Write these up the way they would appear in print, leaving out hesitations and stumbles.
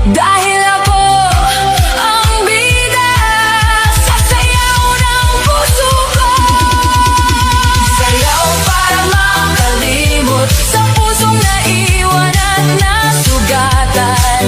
Dahil ako ang bida sa sayaw ng puso ko. Sayaw para makalimot sa pusong naiwan at nasugatan.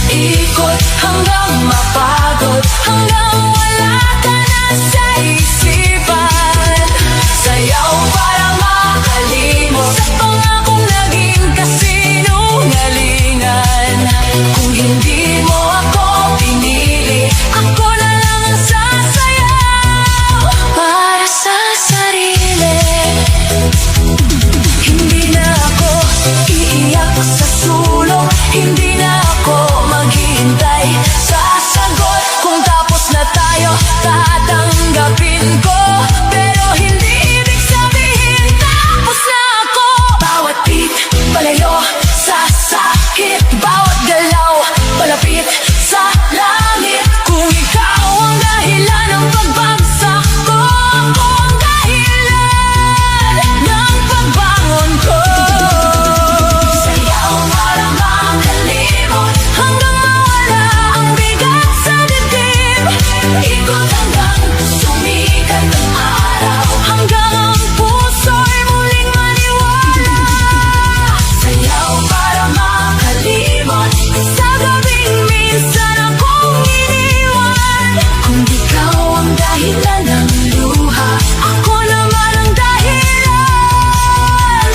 Ikot hanggang mapagod, hanggang wala ka na sa isipan. Sayaw para makalimot sa pangakong naging kasinungalingan. Kung hindi mo ako pinili, ako na lang ang sasayaw para sa sarili. Hindi na ako iiyak sa sulong, hindi na ako maghihintay sa sagot. Kung tapos na tayo, tatanggapin ko. Pero hindi ibig sabihin tapos na ako. Bawat beat, palayo sa sakit. Bawat galaw, palapit sa langit. Kung ikaw ang dahilan ng pagbagsak ko, ako ang dahilan ng pagbangon ko. Sayaw para makalimot, hanggang mawala ang bigat sa dibdib. Ikot hanggang sumikat ang araw, hanggang ang puso'y muling maniwala. Sayaw para makalimot sa gabing minsan akong iniwan. Kung ikaw ang dahilan ng luha, ako naman ang dahilan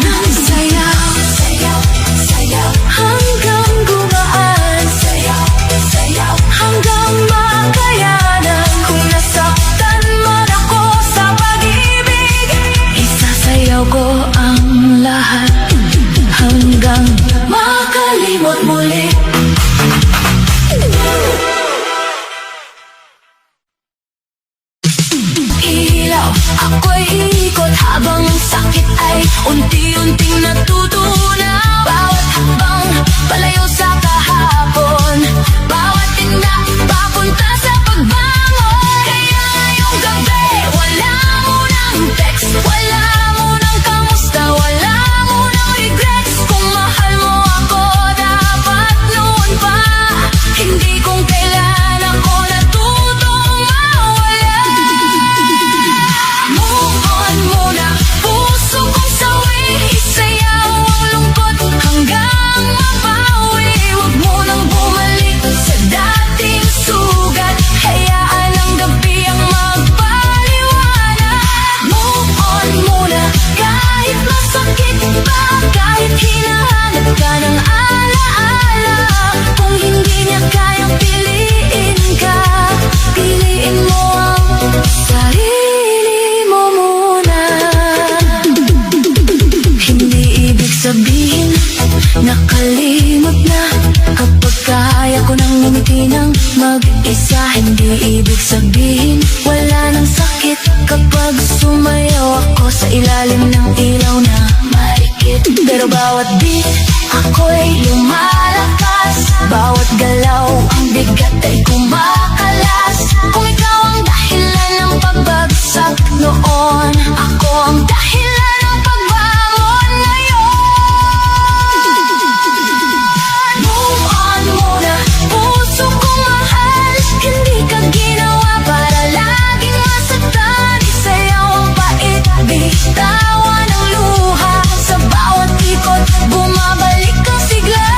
ng sayaw. Sayaw, sayaw, hanggang gumaan. Sayaw, sayaw, hanggang makayanan. Kung nasaktan man ako sa pag-ibig, isasayaw ko ang lahat hanggang makalimot muli. Ilaw, ako'y ikot habang ang sakit ay unti-unting natutunaw. Bawat hakbang, palayo sa kahapon. Bawat tinda, papunta sa pagbangon. Kaya ngayong gabi, wala munang text, wala munang kamusta, wala munang regrets. Kung mahal mo ako, dapat noon pa. Hindi kung kailan ako natutong mawala. Move on muna, puso kong sawi. Isayaw ang lungkot hanggang mabawi. Huwag mo nang bumalik sa dating sugat. Hayaan ang gabi ang magpaliwanag. Move on muna, kahit masakit pa, kahit hinahanap ka ng alaala. Kung hindi niya kayang piliin ka, piliin mo ang sarili mo muna. Hindi ibig sabihin nakalimot na kapag kaya ko nang ngumiti ng mag-isa. Hindi ibig sabihin wala nang sakit kapag sumayaw ako sa ilalim ng ilaw na marikit. Pero bawat beat, ako'y lumalakas. Bawat galaw, ang bigat ay kumakalas. Kung ikaw ang dahilan ng pagbagsak noon, ako ang dahilan ng pagbangon ngayon. Move on muna, puso kong mahal. Hindi ka ginawa para laging masaktan. Isayaw ang pait, bitawan ang luha. Sa bawat ikot, bumabalik ang sigla.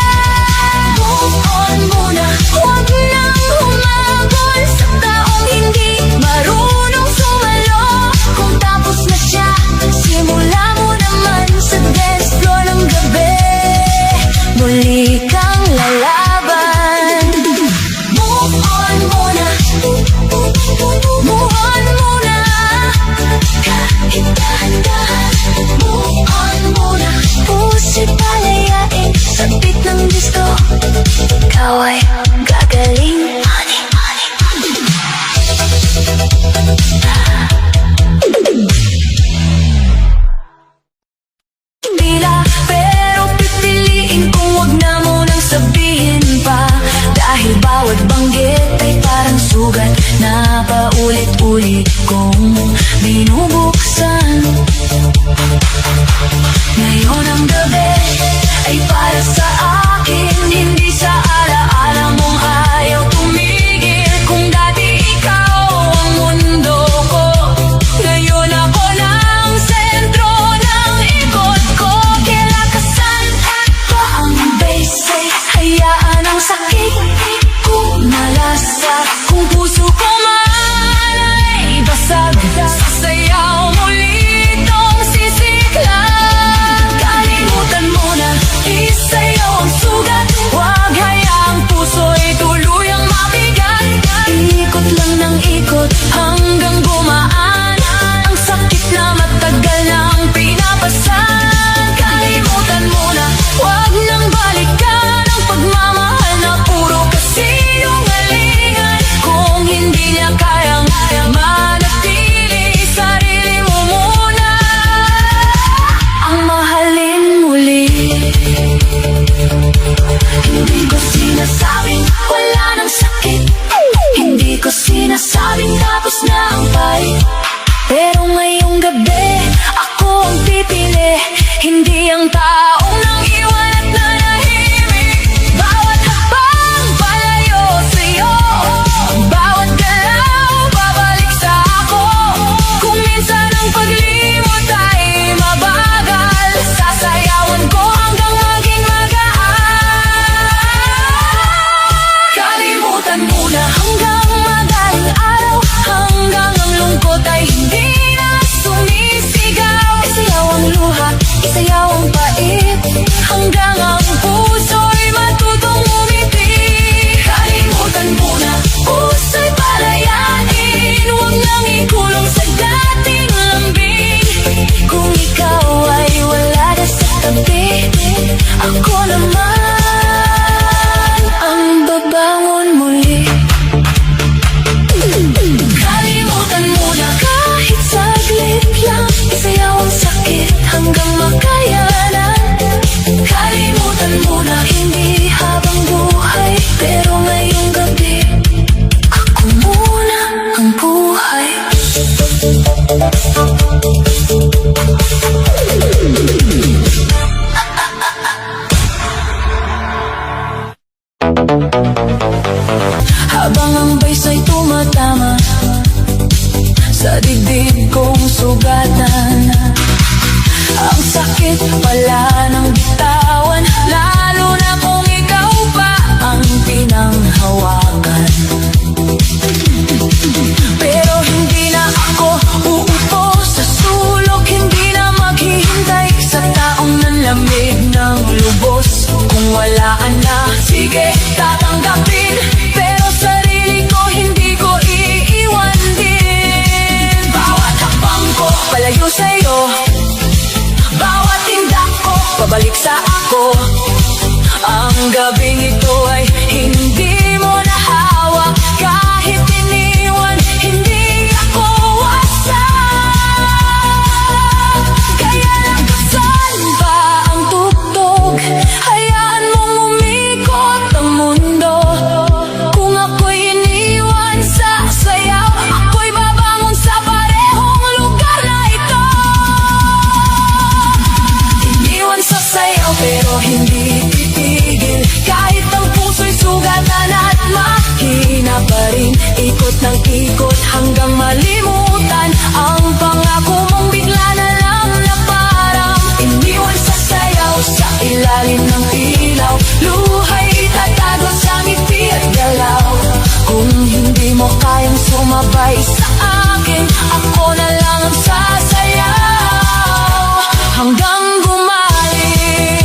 Habang ang baysa'y tumatama sa dibdib kong sugatan, ang sakit pala ng bitawan, lalo na kung ikaw pa ang pinanghawakan. Pero hindi na ako uupo sa sulok, hindi na maghihintay sa taong nanlamig ng lubos. Kung wala ka na, sige, tatanggapin, pero sarili ko hindi ko iiwan din. Bawat hakbang ko palayo sa'yo, bawat tindak ko pabalik sa ako. Ang gabing ito ay hindi mo na hawak, kahit iniwan, hindi ako wasak. Kaya lakasan pa ang tugtog, hayaan mong umikot ang mundo. Kung ako'y iniwan sa sayaw, ako'y babangon sa parehong lugar na ito. Iniwan sa sayaw pero hindi titigil, kahit ang puso'y sugatan at mahina pa rin. Ikot ng ikot hanggang malimutan ang pangako mong bigla na lang na parang iniwan sa sayaw. Sa ilalim ng ilaw, luha'y itatago sa ngiti at galaw. Kung hindi mo kayang sumabay sa akin, ako na lang ang sasayaw hanggang gumaling.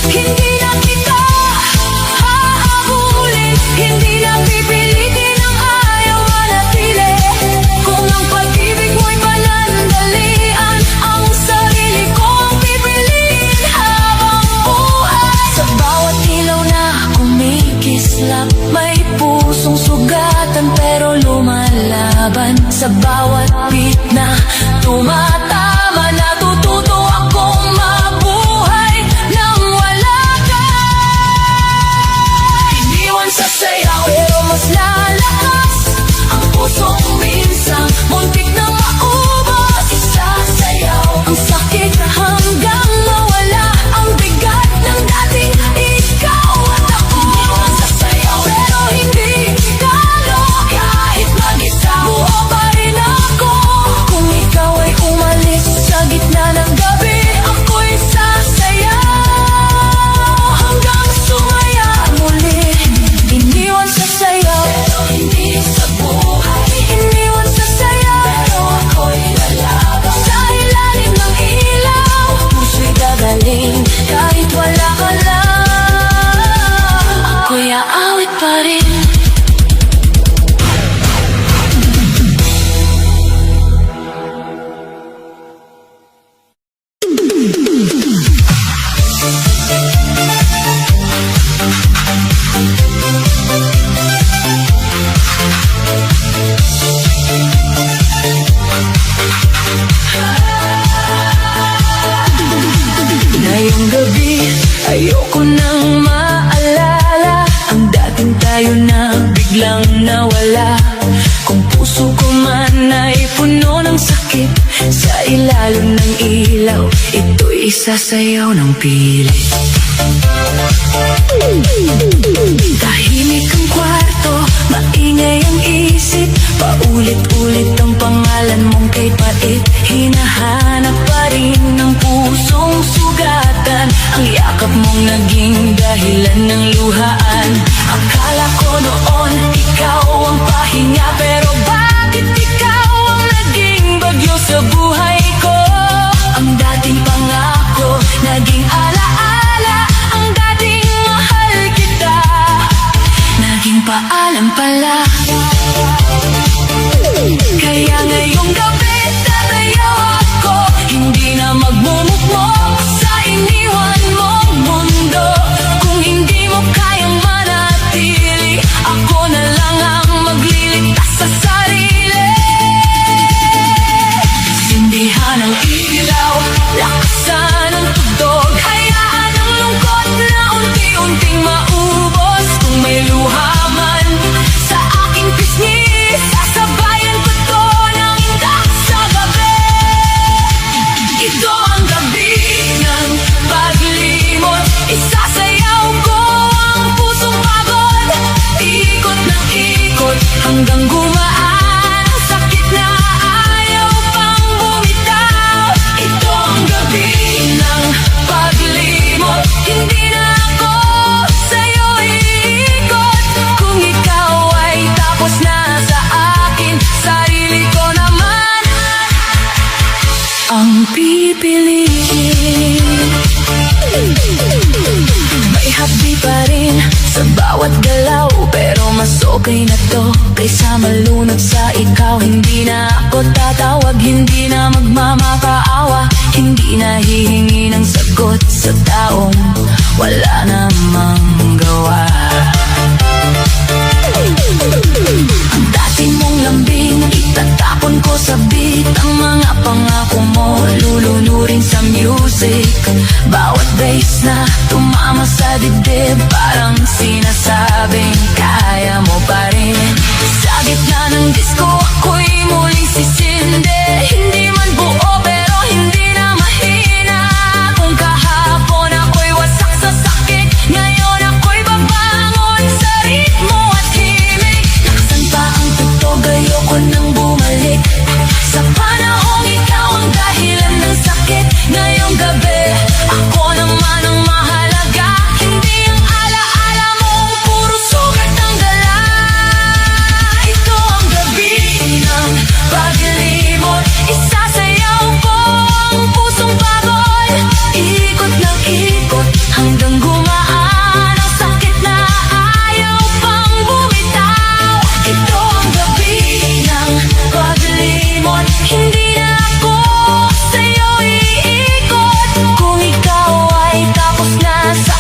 Hindi na kita hahabulin, hindi na pipilitin ang ayaw manatili. Kung ang pag-ibig mo'y panandalian, ang sarili ko ang pipiliin habang buhay. Sa bawat ilaw na kumikislap, may pusong sugatan pero lumalaban. Sa bawat beat na tumatama, natututo akong mabuhay nang wala ka. Iniwan sa sayaw pero mas lalakas ang pusong minsan muntik na maubos. Isasayaw ang sakit hanggang mawala ang bigat ng dating ikaw at ako. Iniwan sa sayaw pero hindi talo, kahit mag-isa buo pa rin ako. Kung ikaw ay umalis sa gitna ng gabi, ako'y sasayaw hanggang sumaya muli. Iniwan sa sayaw pero hindi sa buhay, iniwan sa sayaw pero ako'y lalaban. Sa ilalim ng ilaw, puso'y gagaling, kahit wala ka lang, ako'y aawit pa rin. Ngayong gabi, ayoko nang maalala ang dating tayo na biglang nawala. Kung puso ko man ay puno ng sakit, sa ilalim ng ilaw, ito'y sasayaw ng pilit. Tahimik ang kwarto, maingay ang isip, paulit-ulit ang pangalan mong kay pait. Hinahanap pa rin ng pusong sugatan, ang yakap mong naging dahilan ng luhaan. Akala ko noon ikaw ang pahinga, pero bakit ikaw ang naging bagyo sa buhay ko? Ang dating pangako naging alaala, ang dating mahal kita naging paalam pala. Kaya ngayong gabi tatayo ako, hindi na magmumukmok sa iniwan mong mundo. Kung hindi mo kayang manatili, ako na lang ang magliligtas sa hanggang gumaan ang sakit na ayaw pang bumitaw. Ito ang gabi ng paglimot, hindi na ako sa'yo iikot. Kung ikaw ay tapos na sa akin, sarili ko naman ang pipiliin. May hapdi pa rin sa bawat galaw, pero mas okay na to kaysa malunod sa ikaw. Hindi na ako tatawag, hindi na magmamakaawa, hindi na hihingi ng sagot sa taong wala namang gawa. Ang dati mong lambing, itatapon ko sa beat. Ang mga pangako mo, lulunurin sa music. Bawat bass na tumama sa dibdib, parang sinasabing kaya mo pa rin. Sa gitna ng disco, ako'y muling sisindi. Hindi man buo pero hindi na mahina. Kung kahapon ako'y wasak sa sakit, ngayon ako'y babangon sa ritmo at himig. Nasaan pa ang tugtog, ayoko nang bumalik sa panahong ikaw ang dahilan ng sakit. Ngayong gabi, ako naman ang mahalaga, hindi ang alaala mong puro sugat ang dala. Ito ang gabi ng paglimot, isasayaw ko ang pusong pagod. Ikot ng ikot hanggang gumaan ang sakit na ayaw pang bumitaw. Ito ang gabi ng paglimot, hindi na ako sa'yo iikot. Kung ikaw ay tapos na sa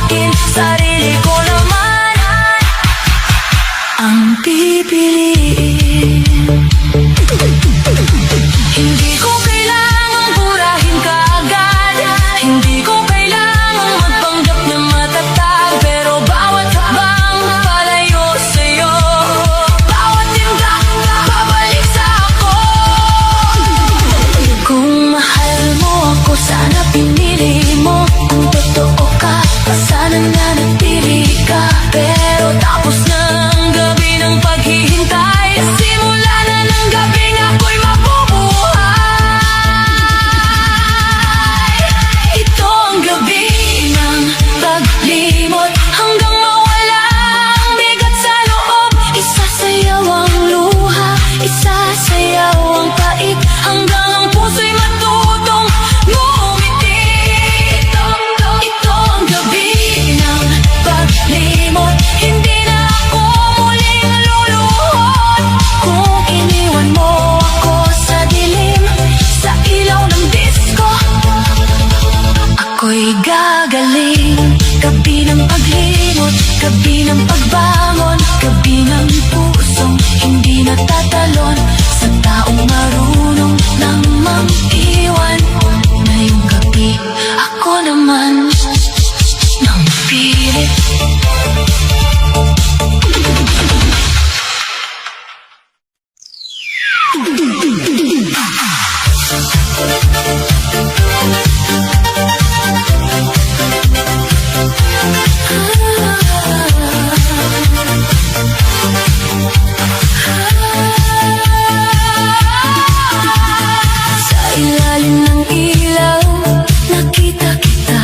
akin, sarili ko naman ang pipiliin. Hindi ko kailangang burahin ka agad, hindi ko kailangang magpanggap na matatag. Pero bawat habang palayo sa'yo, bawat timdak babalik sa ako. Kung mahal mo ako, sana pinili mo. Kung totoo ka, sana nanatili ka. Pero tapos na ang gabi ng paghihintay, simula na ng gabing ako'y mabubuhay. Ito ang gabi ng paglimot, hanggang mawala ang bigat sa loob. Isasayaw ang luha, isasayaw ang pait, hanggang ang puso'y matutong ngumiti. Ito ang gabi ng paglimot, hindi na ako muling luluhod. Kung iniwan mo ako sa dilim, sa ilaw ng disco, ako'y gagaling. Gabi ng paglimot, gabi ng pagbangon, gabi ng pusong hindi natatalon, sa taong marunong nang mag-iwan. Ngayong gabi, ako naman nang pilit. Sa ilalim ng ilaw, nakita kita,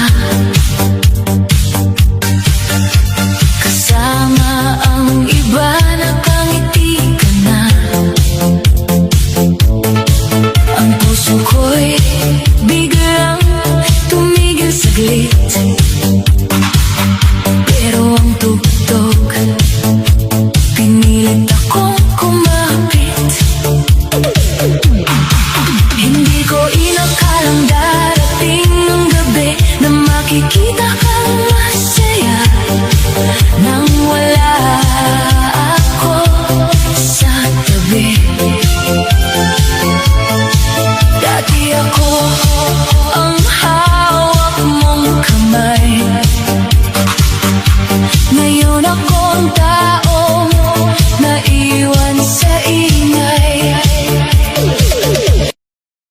kasama ang iba, nakangiti ka na. Ang puso ko'y biglang tumigil saglit, pero ang tugtog, pinilit akong kumapit. Hindi ko inakalang darating ang gabi na makikita kang masaya nang wala ako sa tabi. Dati ako